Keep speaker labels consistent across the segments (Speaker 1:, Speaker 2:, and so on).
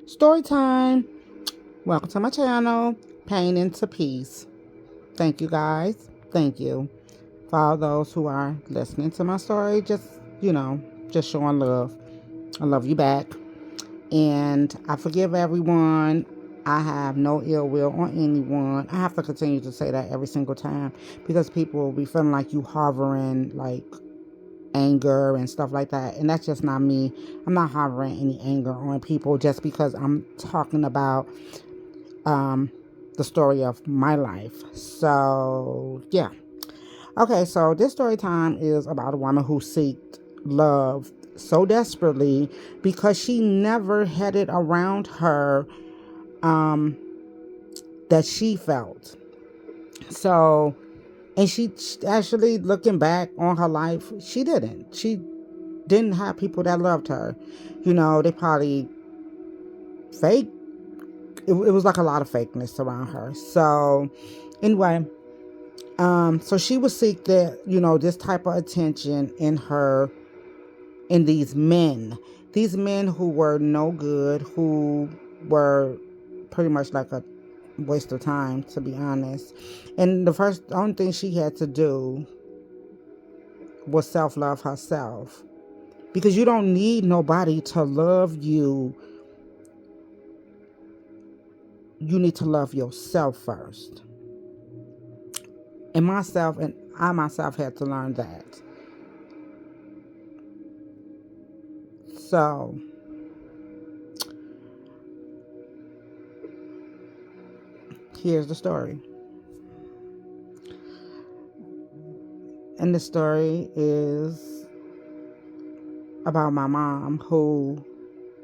Speaker 1: Story time. Welcome to my channel, Pain into Peace. Thank you guys. Thank you for all those who are listening to my story. Just showing love. I love you back. And I forgive everyone. I have no ill will on anyone. I have to continue to say that every single time because people will be feeling like you harboring like anger and stuff like that. And that's just not me. I'm not harboring any anger on people just because I'm talking about um, the story of my life. So, yeah. Okay, so this story time is about a woman who sought love so desperately because she never had it around her um, that she felt. So, and she actually, looking back on her life, she didn't. She didn't have people that loved her. They probably fake. It was like a lot of fakeness around her. So, anyway, so she would seek this type of attention in these men who were no good, who were pretty much like a waste of time, to be honest. And the only thing she had to do was self-love herself. Because you don't need nobody to love you. You need to love yourself first. And I myself had to learn that. So, here's the story. And the story is about my mom, who,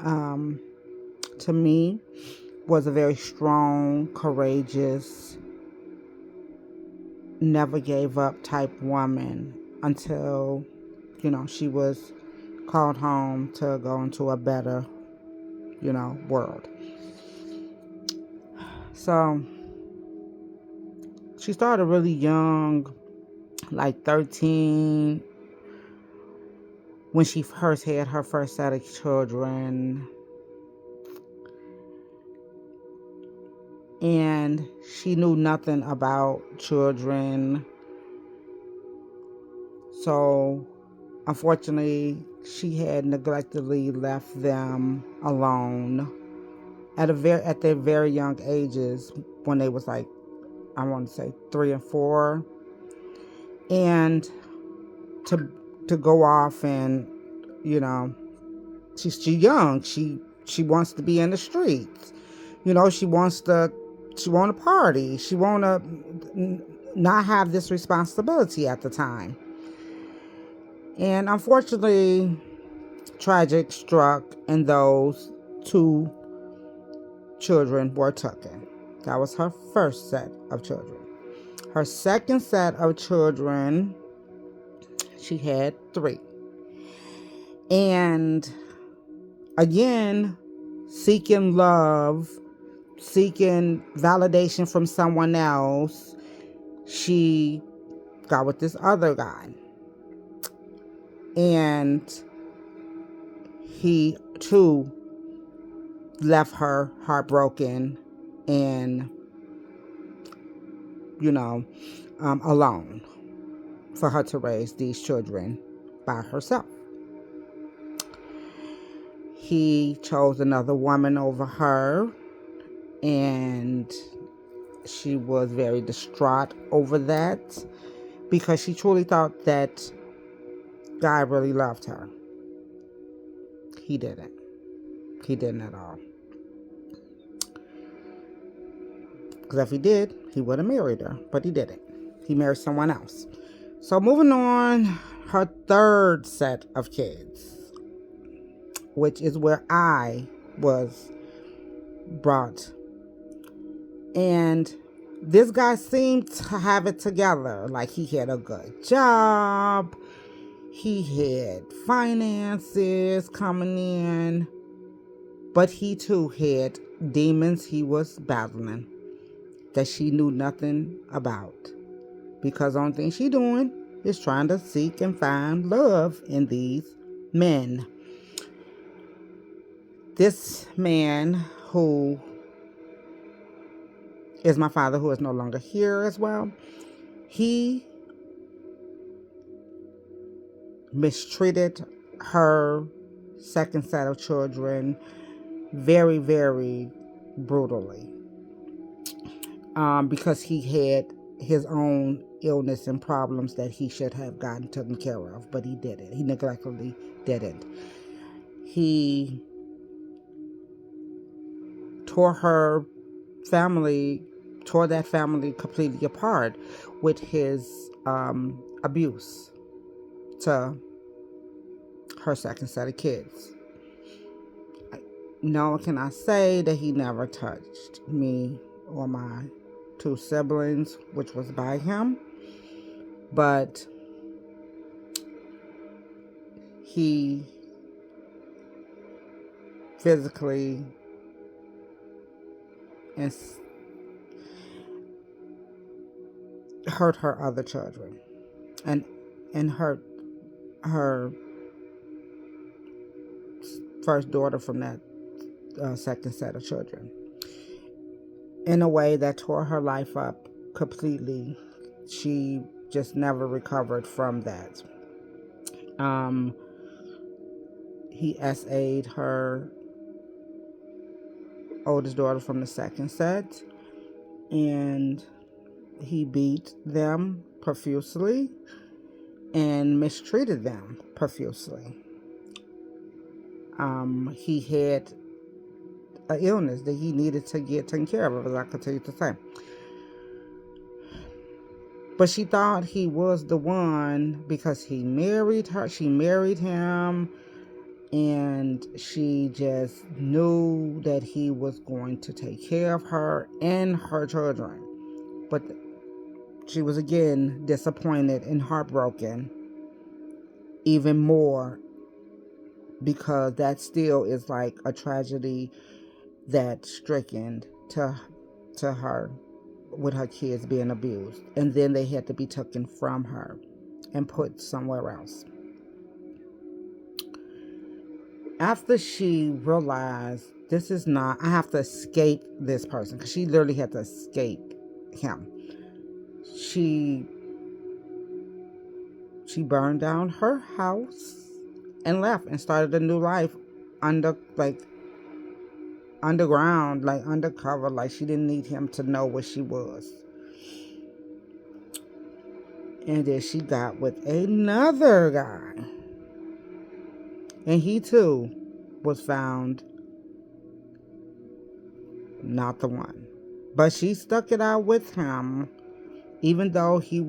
Speaker 1: to me, was a very strong, courageous, never gave up type woman until, she was called home to go into a better, world. So she started really young, like 13, when she first had her first set of children. And she knew nothing about children. So, unfortunately, she had neglectedly left them alone at their very young ages, when they was like, I want to say 3 and 4, and to go off and she's too young. She wants to be in the streets. She want to party. She want to not have this responsibility at the time. And unfortunately, tragic struck, and those 2 children were taken. That was her first set of children. Her second set of children, she had 3. And again, seeking love, seeking validation from someone else, she got with this other guy. And he too left her heartbroken and, alone for her to raise these children by herself. He chose another woman over her, and she was very distraught over that because she truly thought that guy really loved her. He didn't. He didn't at all. Because if he did, he would have married her. But he didn't. He married someone else. So moving on, her third set of kids, which is where I was brought. And this guy seemed to have it together. Like, he had a good job. He had finances coming in. But he too had demons he was battling that she knew nothing about. Because the only thing she doing is trying to seek and find love in these men. This man who is my father, who is no longer here as well, he mistreated her second set of children very, very brutally, because he had his own illness and problems that he should have gotten taken care of, but he didn't. He neglectfully didn't. He tore her family, tore that family completely apart with his abuse to her second set of kids. No, can I say that he never touched me or my two siblings, which was by him, but he physically and hurt her other children, and hurt her first daughter from that second set of children in a way that tore her life up completely. She just never recovered from that. He SA'd her oldest daughter from the second set, and he beat them profusely and mistreated them profusely. He had an illness that he needed to get taken care of, as I continue to say. But she thought he was the one because he married her. She married him, and she just knew that he was going to take care of her and her children. But she was again disappointed and heartbroken even more, because that still is like a tragedy that's stricken to her, with her kids being abused, and then they had to be taken from her and put somewhere else. After she realized, this is not, I have to escape this person, because she literally had to escape him, she burned down her house and left and started a new life underground, like undercover, like she didn't need him to know where she was. And then she got with another guy, and he too was found not the one. But she stuck it out with him, even though he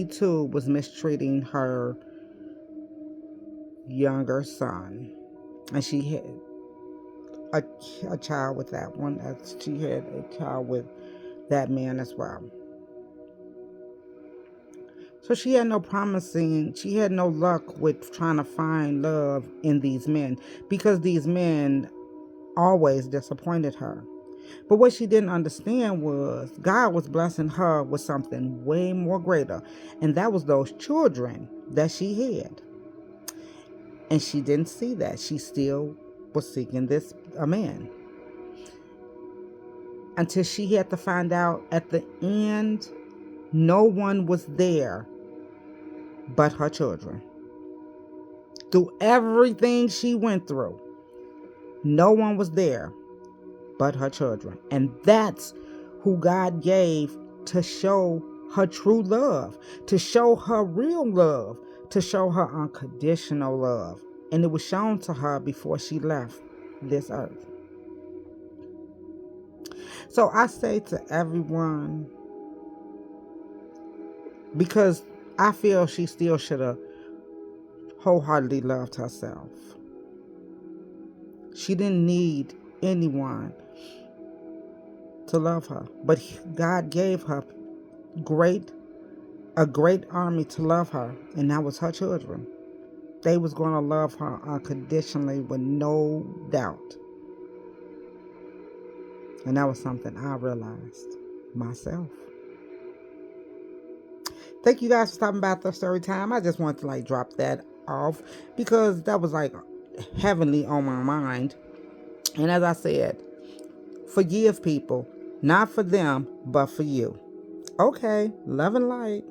Speaker 1: too was mistreating her younger son. And she had a child with that one. She had a child with that man as well. So she had no luck with trying to find love in these men, because these men always disappointed her. But what she didn't understand was God was blessing her with something way more greater, and that was those children that she had. And she didn't see that. She still was seeking a man, until she had to find out at the end no one was there but her children. Through everything she went through, no one was there but her children. And that's who God gave to show her true love, to show her real love, to show her unconditional love. And it was shown to her before she left this earth. So I say to everyone, because I feel she still should have wholeheartedly loved herself. She didn't need anyone to love her, but God gave her a great army to love her, and that was her children. They was going to love her unconditionally with no doubt. And that was something I realized myself. Thank you guys for stopping by the story time. I just wanted to drop that off, because that was heavenly on my mind. And as I said, forgive people, not for them, but for you. Okay, love and light.